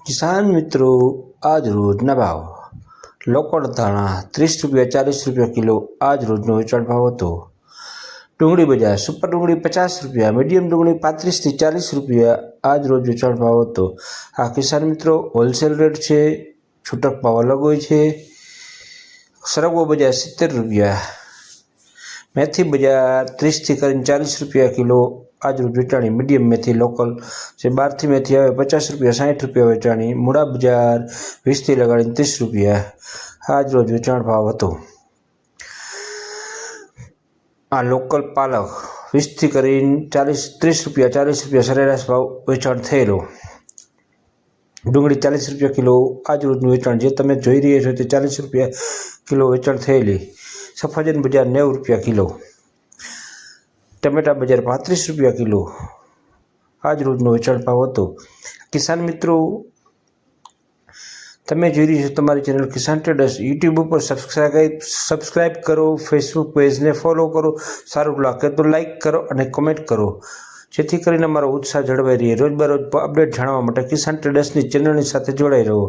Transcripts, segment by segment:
किसान मित्रों, आज रोजना भाव लोकल धाणा 30 रुपया 40 रुपया किलो आज रोजनो वेचाण भाव हतो। डूंगળી बजार सुपर डूंगળી 50 रुपया, मीडियम डूंगળી 35 થી 40 रुपया आज रोज वेचाण भाव हतो। आ किसान मित्रों होलसेल रेट है, छूटक भाव अलग होय छे। सरगवो बजार 70 रुपया, मेथी बजार 30 થી 40 रुपया किलो आज रोज वेचाणी। मीडियम मेथी लोकल जे 12 थी मेथी आवे 50 रुपया 60 रुपया वेचाणी। मूळा बजार 20 થી 30 रुपया आज रोज वेचाण भाव हतो। आ लोकल पालक 20 થી 30 रुपया 40 रुपया सरेराश भाव वेचाण थयेलो। डूंगળી 40 रुपया किलो आज रोजનું વેચાણ જે તમે જોઈ રહ્યા છો તે 40 रुपया किलो વેચાણ થયેલી। सफरजन बजार 90 रुपया किलो, टमेटा बजार 35 रुपया किलो आज रोजનો વેચાણ ભાવ હતો। કિસાન મિત્રો, તમે જોઈ રહ્યા છો તમારી ચેનલ કિસાન ટ્રેડર્સ। યુટ્યુબ ઉપર સબસ્ક્રાઇબ કરો, ફેસબુક પેજને ફોલો કરો, સારું લાગે તો લાઇક કરો અને કમેન્ટ કરો, જેથી કરીને અમારો ઉત્સાહ જળવાઈ રહે। રોજબરોજ અપડેટ જાણવા માટે કિસાન ટ્રેડર્સની ચેનલની સાથે જોડાઈ રહો।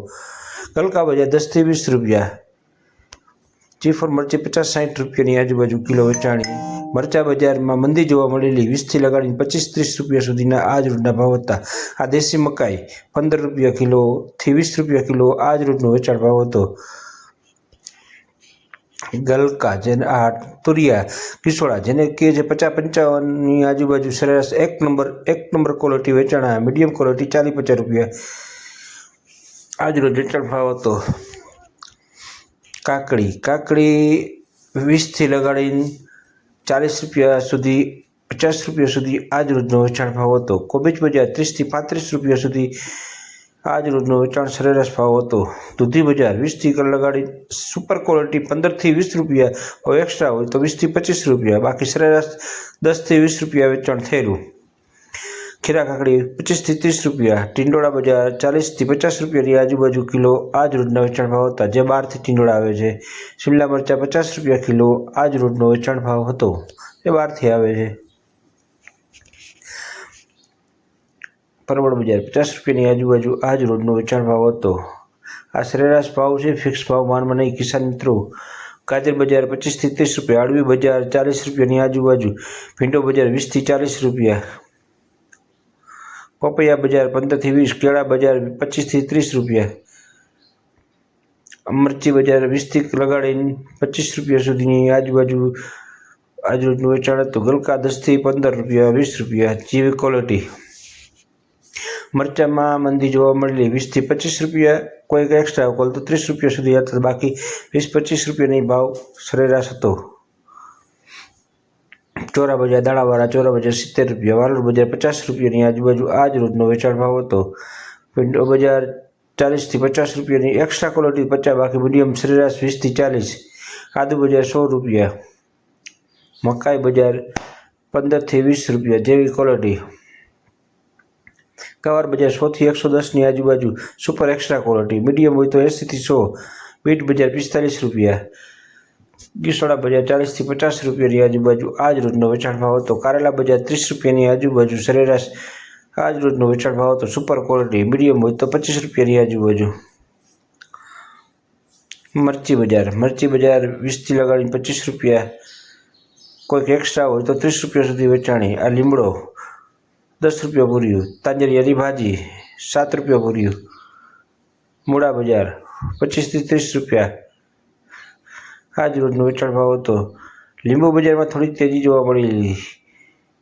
ગલકા બજાર 10 થી 20 रुपया, ચીફર મરચી 50-60 રૂપિયાની આજુબાજુ કિલો વેચાણી। मरचा बजार में मंदी जोवा मळेली 20 થી 25-30 रुपया सुधीना आज रोजना भाव हता। आ देशी मकाई 15 रुपया किलो थी 20 रुपया किलो आज रोजनो वेचाण भाव हतो। गलका जेने आ तुरिया किसोड़ा जेने के 50-55 नी आजुबाजु सरेराश एक नंबर क्वॉलिटी वेचाणा। मीडियम क्वॉलिटी 40-50 रुपया आज रोज वेचाण भाव हतो। काकड़ी 20 થી 40 रुपया सुधी 50 रुपया सुधी आज रोजनो वेचाण भाव हतो। कोबीज बजार 30 થી 35 रुपया सुधी आज रोजनो वेचाण सरेराश भाव हतो। दूधी बजार 20 થી सुपर क्वॉलिटी 15 થી 20 रुपया और एक्स्ट्रा हो तो 20 થી 25 रुपया, बाकी सरेराश 10 થી 20 रुपया वेचाण थयेलुं। खीरा काकड़ी 25 થી 30 रुपया। टींडोळा बजार 40 થી 50 रुपयानी आजुबाजु किलो आज रोजना वेचाण भाव हता, जे 12 થી टींडोळा आवे छे। शिमला मरचा 50 रुपया किलो आज रोजनो वेचाण भाव हतो, जे 12 થી आवे छे। परवड़ बजार 50 रुपयानी आजुबाजु आज रोजनो वेचाण भाव हतो। आ सरेराश भाव छे, फिक्स भाव मानवां नहीं किसान मित्रों। गाजर बजार 25 થી 30 रुपया, अळवी बजार 40 रुपयानी आजुबाजु, भींडो बजार 20 થી 40 रुपया, पपैया बजार 15 થી 20, केळा बजार 25 થી 30 रुपया, मरची बजार 20 થી 25 रुपया सुधीनी आजुबाजु आज रोजનું વેચાણ હતું। ગલકા 10 થી 15 रुपया 20 रुपया જેવી ક્વોલિટી। મરચામાં મંદી જોવા મળેલી 20 થી 25 रुपया, कोई एक्स्ट्रा कोल तो 30 रुपया सुधी હતા, बाकी 20-25 रुपयानी भाव सरेराश હતો। ચોરા બજાર દાણાવાળા ચોરા બજાર 70 रुपया, વાલોડ બજાર 50 रुपयाની આજુબાજુ आज રોજનો વેચાણ ભાવ હતો। ભીંડો બજાર 40 થી 50 रुपयाની एक्स्ट्रा क्वॉलिटी 50, बाकी मीडियम सरेराश 20 થી 40। आदू बजार 100 रुपया, मकाई बजार 15 થી 20 रुपया जेवी क्वॉलिटी। गवार बजार 100 થી 110 ની આજુબાજુ, सुपर एक्स्ट्रा क्वॉलिटी। मीडियम हो तो 80 થી 100। बीट बजार 45 रुपया, गीसोड़ा बजार 40 થી 50 रुपयानी આજુબાજુ आज रोजनो वेचाण भाव हतो। कारेला बजार 30 रुपयानी આજુબાજુ सरेराश आज रोजनो वेचाण भाव हतो। सुपर क्वॉलिटी, मीडियम हो तो 25 रुपयानी આજુબાજુ। मरची बजार 20 થી 25 रुपया, कोई एक्स्ट्रा हो तो 30 रुपया सुधी वेचाणी। आ लीमड़ो 10 रुपया पूर्यु। तांजरियानी भाजी 7 रुपया पूर्यु। मूळा बजार 25 થી 30 रुपया आज रोजनो वेचाण भाव हतो। લીંબુ બજારમાં થોડી તેજી જોવા મળેલી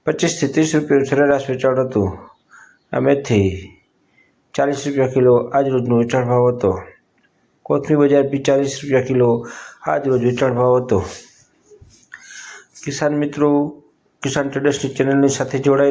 25 થી 30 रुपया સરેરાશ વેચાણ હતું। આ મેથી 40 रुपया किलो आज रोजનો વેચાણ ભાવ હતો। કોથમીર બજાર 40 रुपया किलो आज रोज વેચાણ ભાવ હતો। કિસાન મિત્રો, કિસાન ટ્રેડર્સની ચેનલની સાથે જોડાઈ